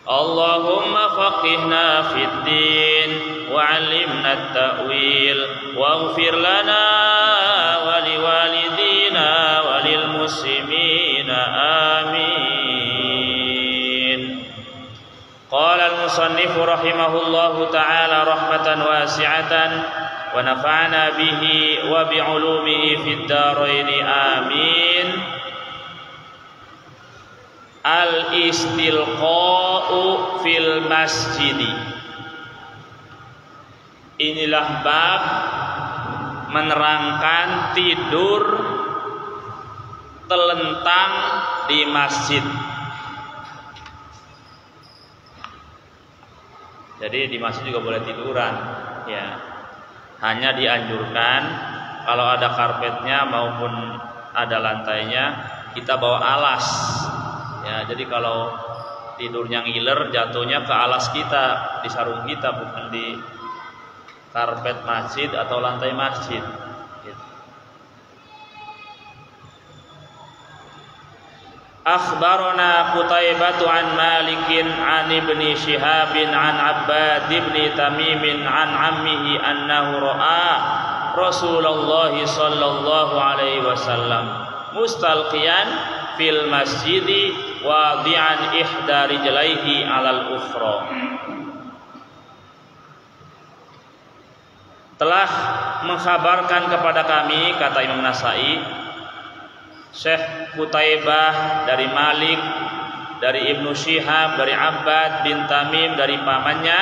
Allahumma faqihna fid din wa 'allimna at-ta'wil waghfir lana wa liwalidina wa lil muslimina amin. Qala al-musannif rahimahullahu ta'ala rahmatan wasi'atan wa nafa'ana bihi wa bi'ulumihi fid dharain amin. Al-istilqa'u fil masjidi. Inilah bab menerangkan tidur telentang di masjid. Jadi di masjid juga boleh tiduran, ya. Hanya dianjurkan kalau ada karpetnya maupun ada lantainya, kita bawa alas. Ya, jadi kalau tidurnya ngiler, jatuhnya ke alas kita, di sarung kita, bukan di karpet masjid atau lantai masjid. Gitu. Akhbarana Qutaibah an Malikin an Ibni Shihabin an Abbad ibni Tamimin an ammihi annahu ra'a Rasulullah sallallahu alaihi wasallam mustalqiyan fil masjidi wadi'an ihda rijlaihi 'alal ukhra. Telah mengkhabarkan kepada kami, kata Imam Nasai, Syekh Qutaibah dari Malik, dari Ibnu Syihab, dari Abbad bin Tamim, dari pamannya,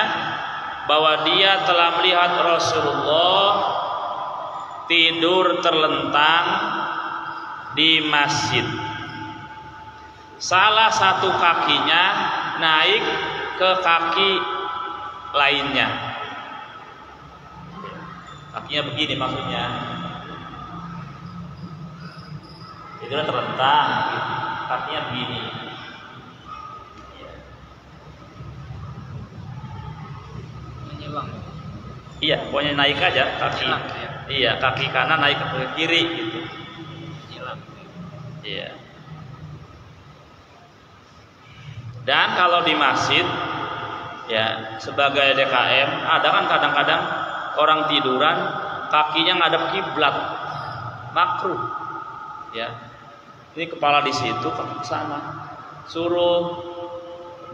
bahwa dia telah melihat Rasulullah tidur terlentang di masjid. Salah satu kakinya naik ke kaki lainnya. Kakinya begini maksudnya. Itu terlentang, kakinya begini. Ini bang. Iya, pokoknya naik aja kaki. Iya, kaki kanan naik ke kiri gitu. Iya. Dan kalau di masjid, ya sebagai DKM, ada kan kadang-kadang orang tiduran kakinya ngadep kiblat, makruh. Ya, ini kepala di situ, kaki ke sana. Suruh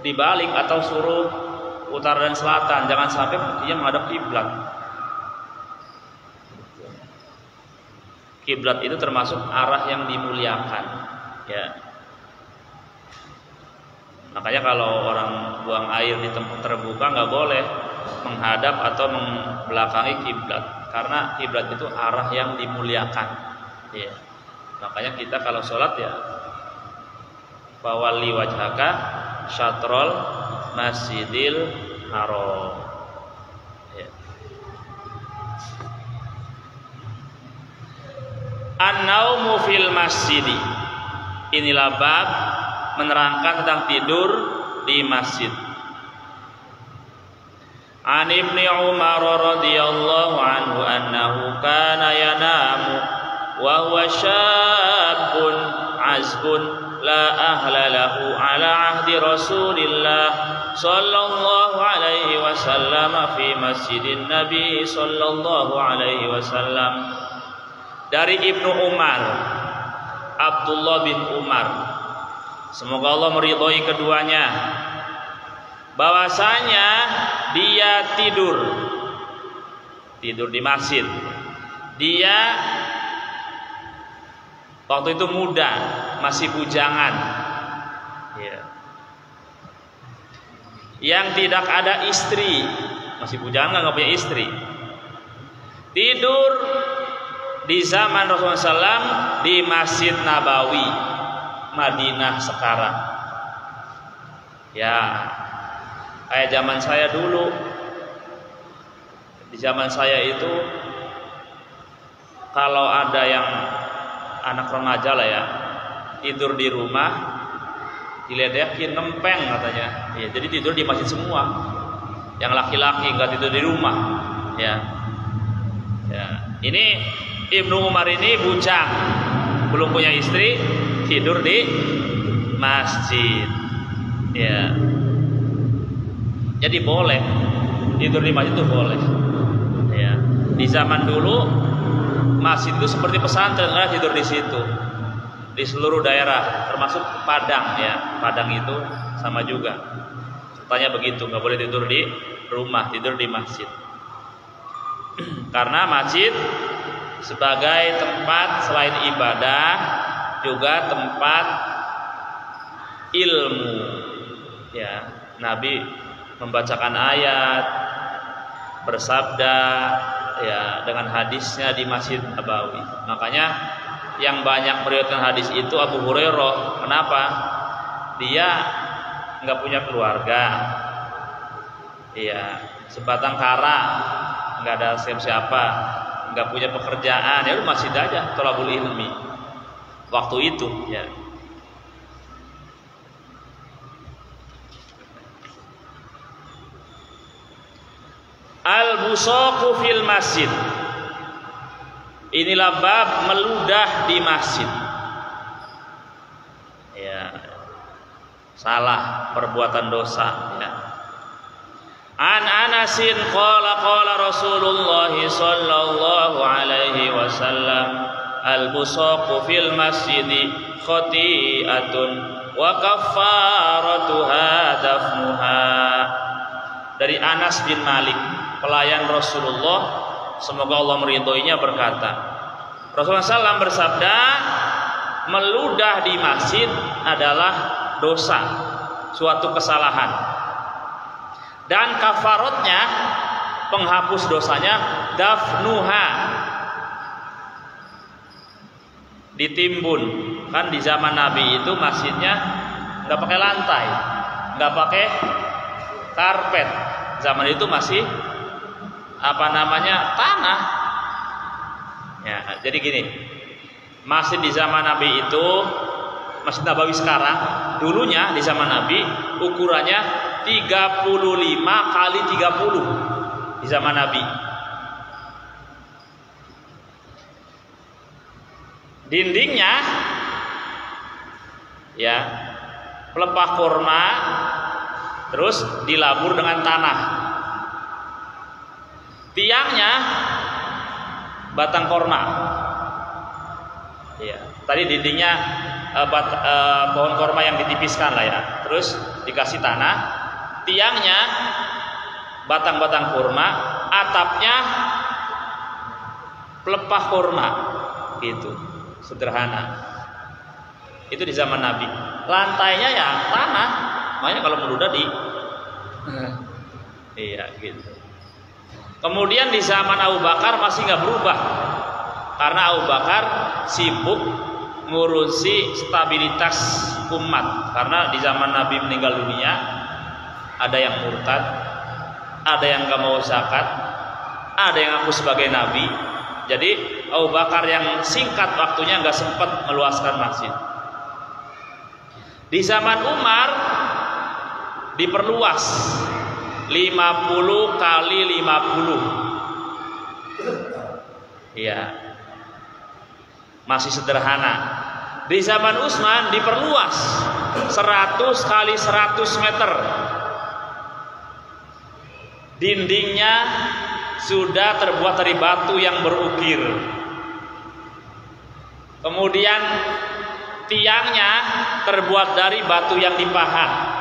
dibalik atau suruh utara dan selatan, jangan sampai kakinya menghadap kiblat. Kiblat itu termasuk arah yang dimuliakan, ya. Makanya kalau orang buang air di tempat terbuka nggak boleh menghadap atau membelakangi kiblat, karena kiblat itu arah yang dimuliakan. Ya. Makanya kita kalau sholat ya fawalli wajhaka syatrol masjidil haram. Ya. An-naumu fil masjidi. Inilah bab menerangkan tentang tidur di masjid. An Ibni Umar radhiyallahu anhu annahu kana yanamu wa huwa syabun azbun la ahla lahu ala ahdi Rasulillah sallallahu alaihi wasallam fi masjidin Nabi sallallahu alaihi wasallam. Dari Ibnu Umar, Abdullah bin Umar, semoga Allah meridhoi keduanya, bahwasanya dia tidur di masjid. Dia waktu itu muda, masih bujangan, ya. Yang tidak ada istri, masih bujangan nggak punya istri, tidur di zaman Rasulullah SAW di Masjid Nabawi, Madinah sekarang. Ya, kayak zaman saya dulu. Di zaman saya itu kalau ada yang anak remaja lah ya, tidur di rumah, diledekin ngempeng katanya. Ya, jadi tidur di masjid semua. Yang laki-laki nggak tidur di rumah. Ya. Ya, ini Ibnu Umar ini bujang, belum punya istri, tidur di masjid. Ya. Jadi boleh tidur di masjid itu boleh. Ya. Di zaman dulu masjid itu seperti pesantren, lah tidur di situ. Di seluruh daerah, termasuk Padang ya. Padang itu sama juga. Tanya begitu, nggak boleh tidur di rumah, tidur di masjid. Karena masjid sebagai tempat selain ibadah juga tempat ilmu. Ya, Nabi membacakan ayat, bersabda ya dengan hadisnya di Masjid Nabawi. Makanya yang banyak meriwayatkan hadis itu Abu Hurairah. Kenapa? Dia nggak punya keluarga, iya, sebatang kara, nggak ada siapa-siapa, nggak punya pekerjaan, ya udah masjid aja thalabul ilmi waktu itu ya. Al-busaqu fil masjid. Inilah bab meludah di masjid. Ya. Salah, perbuatan dosa ya. An Anasin qala qala Rasulullah sallallahu alaihi wasallam al-busaqu fil masjid khati'atun wa kaffaratuha dafnuha. Dari Anas bin Malik, pelayan Rasulullah, semoga Allah meridhoinya, berkata, Rasulullah SAW bersabda, meludah di masjid adalah dosa, suatu kesalahan, dan kafaratnya, penghapus dosanya, dafnuha, ditimbun. Kan di zaman Nabi itu masjidnya nggak pakai lantai, nggak pakai karpet. Zaman itu masih tanah. Ya, jadi gini, masjid di zaman Nabi itu, Masjid Nabawi sekarang, dulunya di zaman Nabi ukurannya 35 kali 30 di zaman Nabi. Dindingnya ya pelepah kurma, terus dilabur dengan tanah. Tiangnya batang korma. Ya, tadi dindingnya pohon korma yang ditipiskan lah ya. Terus dikasih tanah. Tiangnya batang-batang kurma, atapnya pelepah kurma. Gitu. Sederhana. Itu di zaman Nabi. Lantainya ya tanah. Makanya kalau meludah di iya gitu. Kemudian di zaman Abu Bakar masih nggak berubah, karena Abu Bakar sibuk ngurusi stabilitas umat. Karena di zaman Nabi meninggal dunia, ada yang murtad, ada yang nggak mau zakat, ada yang ngaku sebagai nabi. Jadi Abu Bakar yang singkat waktunya nggak sempat meluaskan masjid. Di zaman Umar diperluas 50 kali 50. Iya. Masih sederhana. Di zaman Utsman diperluas 100 kali 100 meter. Dindingnya sudah terbuat dari batu yang berukir. Kemudian tiangnya terbuat dari batu yang dipahat.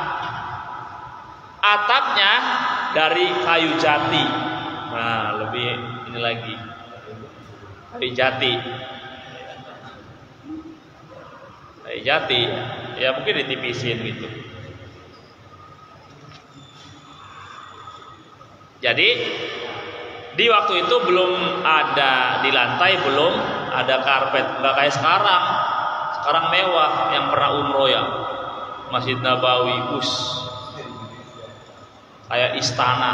Atapnya dari kayu jati. Nah, lebih ini lagi. Kayu jati. Kayu jati. Ya mungkin ditipisin gitu. Jadi di waktu itu belum ada di lantai, belum ada karpet, nggak kayak sekarang. Sekarang mewah. Yang pernah umroh ya, Masjid Nabawi, kayak istana,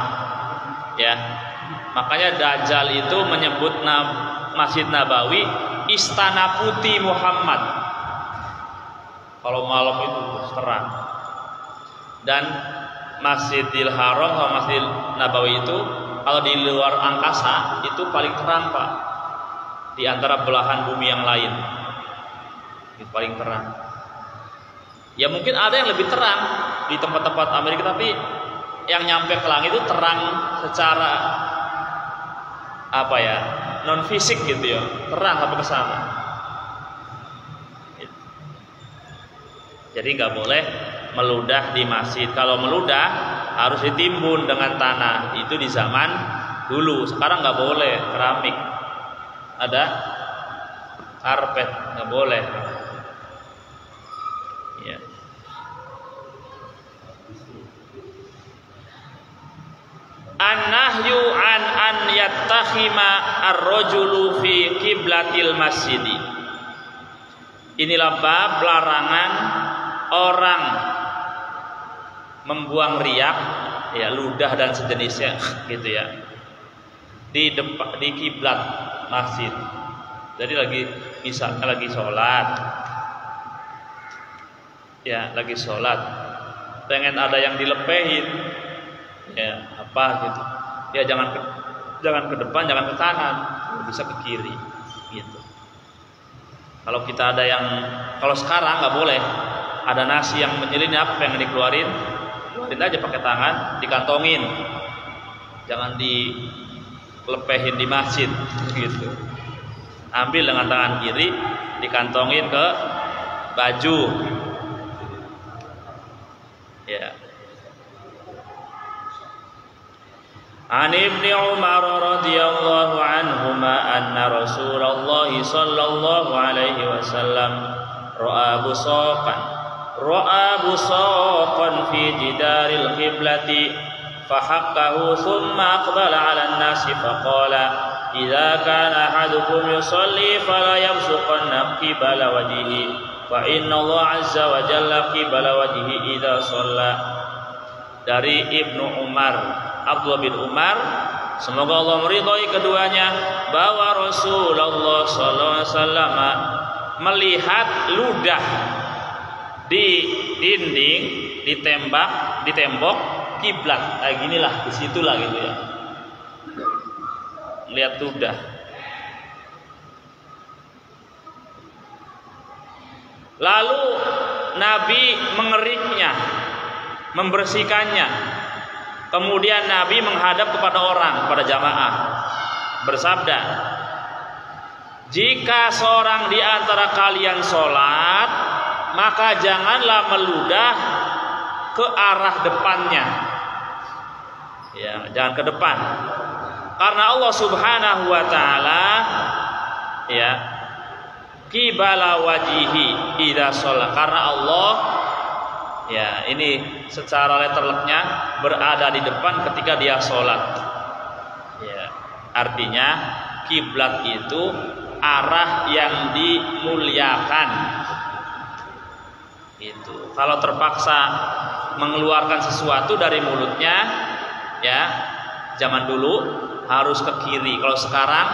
ya. Makanya Dajjal itu menyebut Masjid Nabawi Istana Putih Muhammad. Kalau malam itu terang. Dan Masjidil Haram sama Masjid Nabawi itu kalau di luar angkasa itu paling terang, Pak, di antara belahan bumi yang lain. Itu paling terang. Ya mungkin ada yang lebih terang di tempat-tempat Amerika, tapi yang nyampe ke langit itu terang secara apa ya, non fisik gitu ya, terang sampai ke sana. Jadi nggak boleh meludah di masjid. Kalau meludah harus ditimbun dengan tanah. Itu di zaman dulu. Sekarang nggak boleh keramik. Ada karpet, nggak boleh. Ya. An-nahyu an yattakhima ar-rajulu fi qiblatil masjidi. Inilah bab larangan orang membuang riak, ya, ludah dan sejenisnya gitu ya, di kiblat masjid. Jadi lagi sholat, ya, lagi sholat, pengen ada yang dilepehin, ya, apa gitu, ya, jangan ke depan, jangan ke kanan, bisa ke kiri gitu. Kalau kita ada yang, kalau sekarang nggak boleh, ada nasi yang menyelinap pengen dikeluarin aja pakai tangan, dikantongin, jangan dilepehin di masjid gitu. Ambil dengan tangan kiri, dikantongin ke baju, ya. An Ibnu Umar radhiyallahu anhuma anna Rasulullah sallallahu alaihi wasallam ra'a busaqan fi jidaril qiblati fahaqqahu thumma aqbala 'ala an-nasi faqala idza kana ahadukum yusalli fala yabsuqanna qibala wajhihi fa inna Allah 'azza wa jalla qibala wajhihi idza shalla. Dari Ibnu Umar, Abdullah bin Umar, semoga Allah meridhai keduanya, bahwa Rasulullah sallallahu alaihi wasallam melihat ludah di dinding, di tembok kiblat. Nah, ginilah, disitulah gitu ya. Lihat ludah. Lalu Nabi mengeriknya, membersihkannya. Kemudian Nabi menghadap kepada orang, kepada jamaah, bersabda, jika seorang di antara kalian sholat, maka janganlah meludah ke arah depannya, ya, jangan ke depan, karena Allah Subhanahu wa taala, ya, qibala wajihi idza sholat, karena Allah, ya, ini secara letterleknya berada di depan ketika dia sholat, ya, artinya kiblat itu arah yang dimuliakan. Itu kalau terpaksa mengeluarkan sesuatu dari mulutnya, ya, zaman dulu harus ke kiri. Kalau sekarang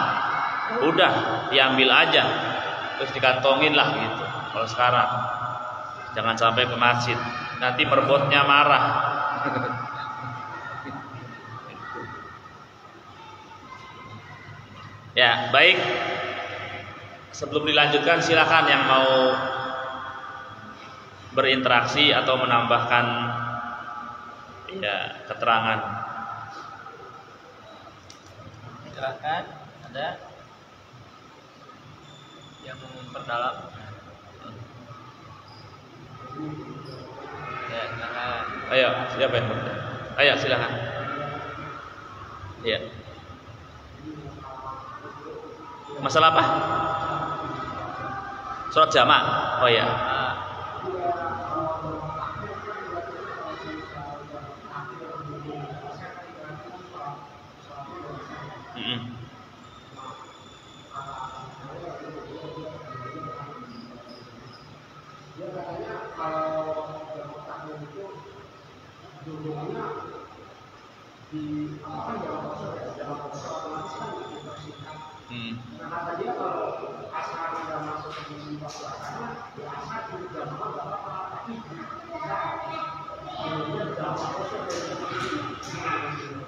udah diambil aja terus dikantongin lah gitu. Kalau sekarang jangan sampai ke masjid, nanti merbotnya marah. Ya, baik. Sebelum dilanjutkan, silakan yang mau berinteraksi atau menambahkan, ya, keterangan. Silakan, ada yang memperdalam. Ya, silakan. Ayo, siapa yang bertanya? Ayo, silakan. Iya. Masalah apa? Sholat jamaah. Oh ya.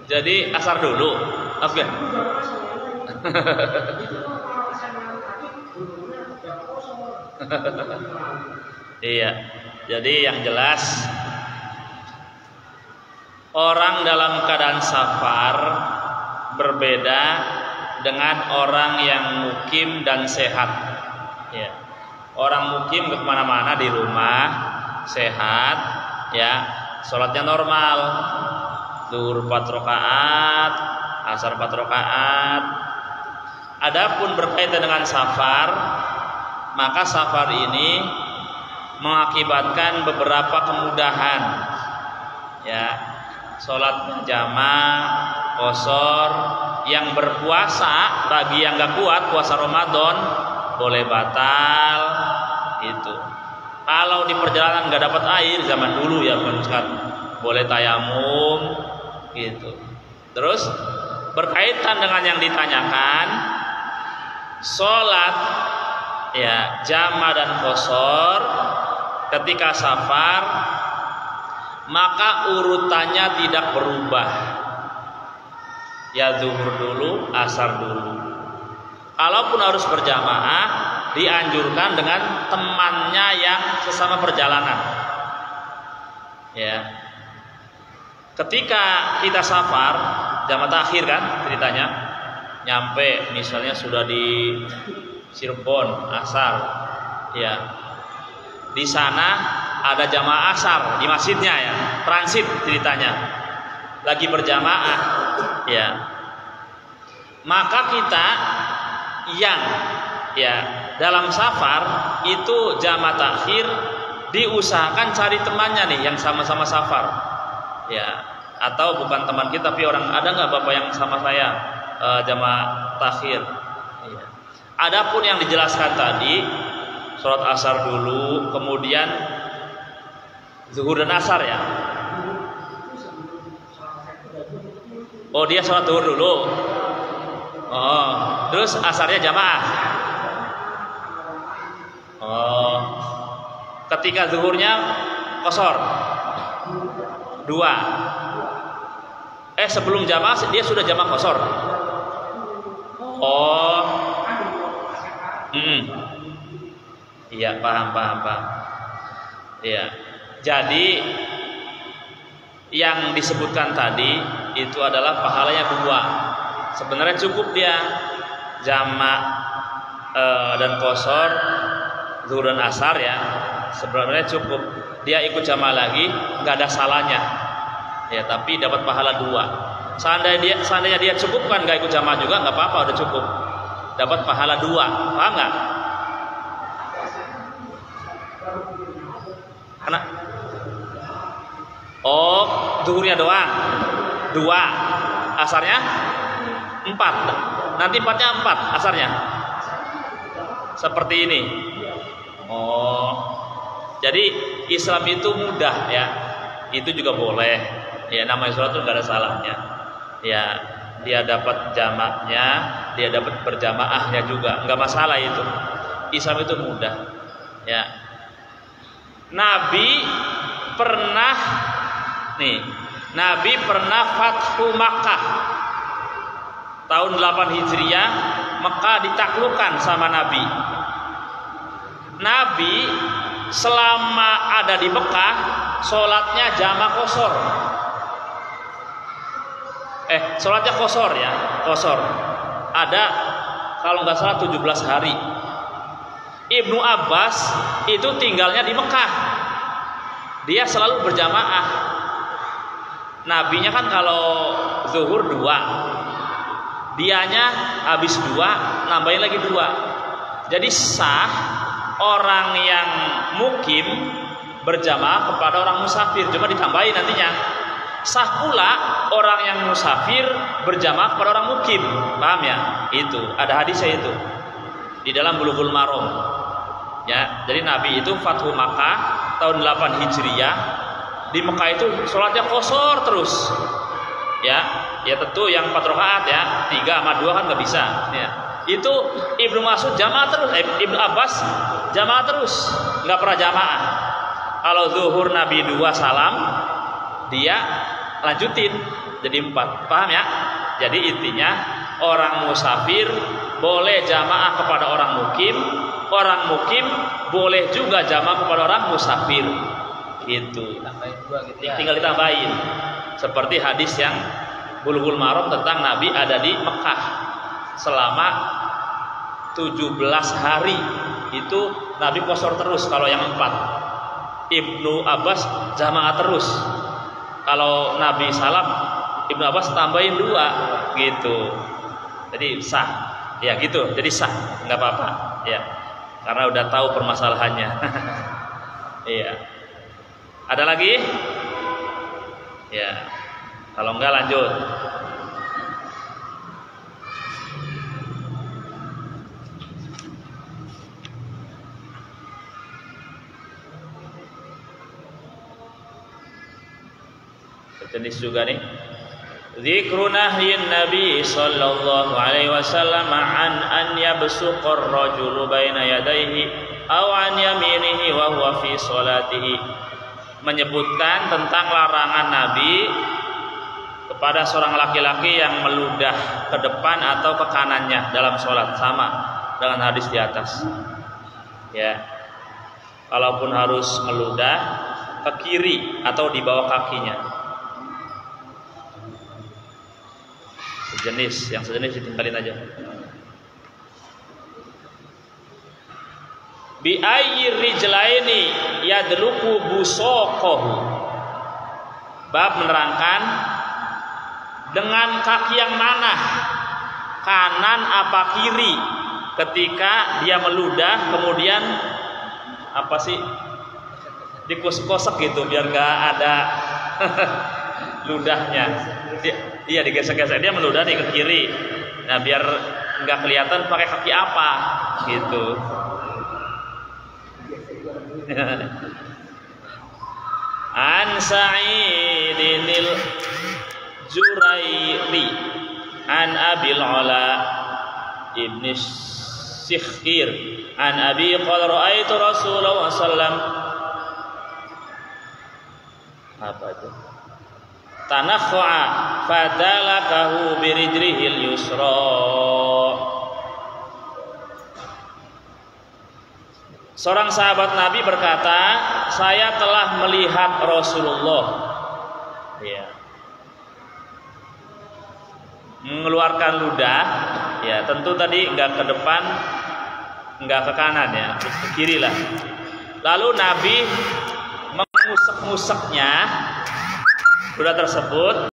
Jadi asar dulu, oke. Iya. Jadi yang jelas orang dalam keadaan safar berbeda dengan orang yang mukim dan sehat. Ya. Orang mukim kemana-mana di rumah, sehat, ya, sholatnya normal, zuhur 4 rakaat, asar 4 rakaat. Adapun berkaitan dengan safar, maka safar ini mengakibatkan beberapa kemudahan, ya, sholat jamaah, qashar, yang berpuasa bagi yang nggak kuat puasa Ramadan boleh batal itu. Kalau di perjalanan nggak dapat air zaman dulu ya boleh tayamum gitu. Terus berkaitan dengan yang ditanyakan, sholat ya jamaah dan qashar ketika safar maka urutannya tidak berubah. Ya zuhur dulu, asar dulu. Kalaupun harus berjamaah, dianjurkan dengan temannya yang sesama perjalanan. Ya. Ketika kita safar, jamaah takhir kan ceritanya, nyampe misalnya sudah di Cirebon, asar. Ya. Di sana ada jamaah asar di masjidnya ya, transit ceritanya. Lagi berjamaah, ya. Maka kita yang ya dalam safar itu jamaah takhir diusahakan cari temannya nih yang sama-sama safar. Ya, atau bukan teman kita tapi orang, ada nggak Bapak yang sama saya jamaah takhir? Ya. Adapun yang dijelaskan tadi, sholat asar dulu, kemudian zuhur dan asar ya. Oh dia sholat zuhur dulu. Oh terus asarnya jamaah. Oh ketika zuhurnya qashar 2. Sebelum jamaah dia sudah jamaah qashar. Oh iya paham. Iya. Jadi yang disebutkan tadi itu adalah pahalanya 2. Sebenarnya cukup dia jama' dan qashar, zuhur dan asar ya. Sebenarnya cukup. Dia ikut jama' lagi, nggak ada salahnya. Ya, tapi dapat pahala 2. Seandainya dia cukupkan nggak ikut jama' juga nggak apa-apa, udah cukup. Dapat pahala 2. Paham nggak? Karena zuhurnya doang 2, asarnya 4. Nanti 4-nya 4 asarnya. Seperti ini. Jadi Islam itu mudah ya. Itu juga boleh. Ya namanya sholat itu nggak ada salahnya. Ya dia dapat jamaknya, dia dapat berjamaahnya juga, nggak masalah itu. Islam itu mudah. Ya. Nabi pernah Fathu Makkah tahun 8 Hijriah. Mekah ditaklukkan sama Nabi. Nabi selama ada di Mekah sholatnya jamaah qashar. Sholatnya qashar ya, qashar. Ada kalau nggak salah 17 hari. Ibnu Abbas itu tinggalnya di Mekah. Dia selalu berjamaah. Nabinya kan kalau zuhur 2, dianya habis 2, nambahin lagi 2. Jadi sah orang yang mukim berjamaah kepada orang musafir, cuma ditambahin nantinya. Sah pula orang yang musafir berjamaah kepada orang mukim. Paham ya? Itu ada hadisnya itu di dalam Bulughul Maram. Ya, jadi Nabi itu Fathu Makkah tahun 8 Hijriah. Di Mekah itu sholatnya qashar terus. Ya tentu yang 4 rakaat ya, 3 sama 2 kan nggak bisa. Ya. Itu Ibnu Mas'ud jamaah terus, Ibnu Abbas jamaah terus, nggak pernah jamaah. Kalau zuhur Nabi 2 salam, dia lanjutin jadi 4. Paham ya? Jadi intinya orang musafir boleh jamaah kepada orang mukim boleh juga jamaah kepada orang musafir. Gitu. Tambahin 2 gitu ya. Tinggal ditambahin. Seperti hadis yang Bulughul Maram tentang Nabi ada di Mekah selama 17 hari. Itu Nabi qasar terus kalau yang 4. Ibnu Abbas jamaah terus. Kalau Nabi salam, Ibnu Abbas tambahin 2 gitu. Jadi sah. Ya gitu. Jadi sah, nggak apa-apa. Ya. Karena udah tahu permasalahannya. Iya. Ada lagi? Ya. Kalau enggak lanjut. Sejenis juga nih. Zikru nahyin Nabi sallallahu alaihi wasallam an yabsuqar rajulu baina yadayhi aw an yaminihi wa huwa fi salatihi. Menyebutkan tentang larangan Nabi kepada seorang laki-laki yang meludah ke depan atau ke kanannya dalam sholat, sama dengan hadis di atas. Ya, kalaupun harus meludah ke kiri atau di bawah kakinya. Yang sejenis ditinggalin aja. Bi ayyi rijlaini yadluku busaqahu. Bab menerangkan dengan kaki yang mana, kanan apa kiri, ketika dia meludah kemudian apa sih dikosek-kosek gitu biar gak ada ludahnya. Iya, digesek-gesek, dia meludah nih ke kiri. Nah, biar nggak kelihatan pakai kaki apa gitu. An Sa'idinil Jurairi an Abil Ala ibn Sikhir an Abi qala ra'aitu Rasulullah sallam apa itu? Tanakhu'a fadalakahu birijlihil yusra. Seorang sahabat Nabi berkata, saya telah melihat Rasulullah ya, mengeluarkan ludah. Ya, tentu tadi enggak ke depan, enggak ke kanan ya, terus ke kiri lah. Lalu Nabi mengusek-nguseknya ludah tersebut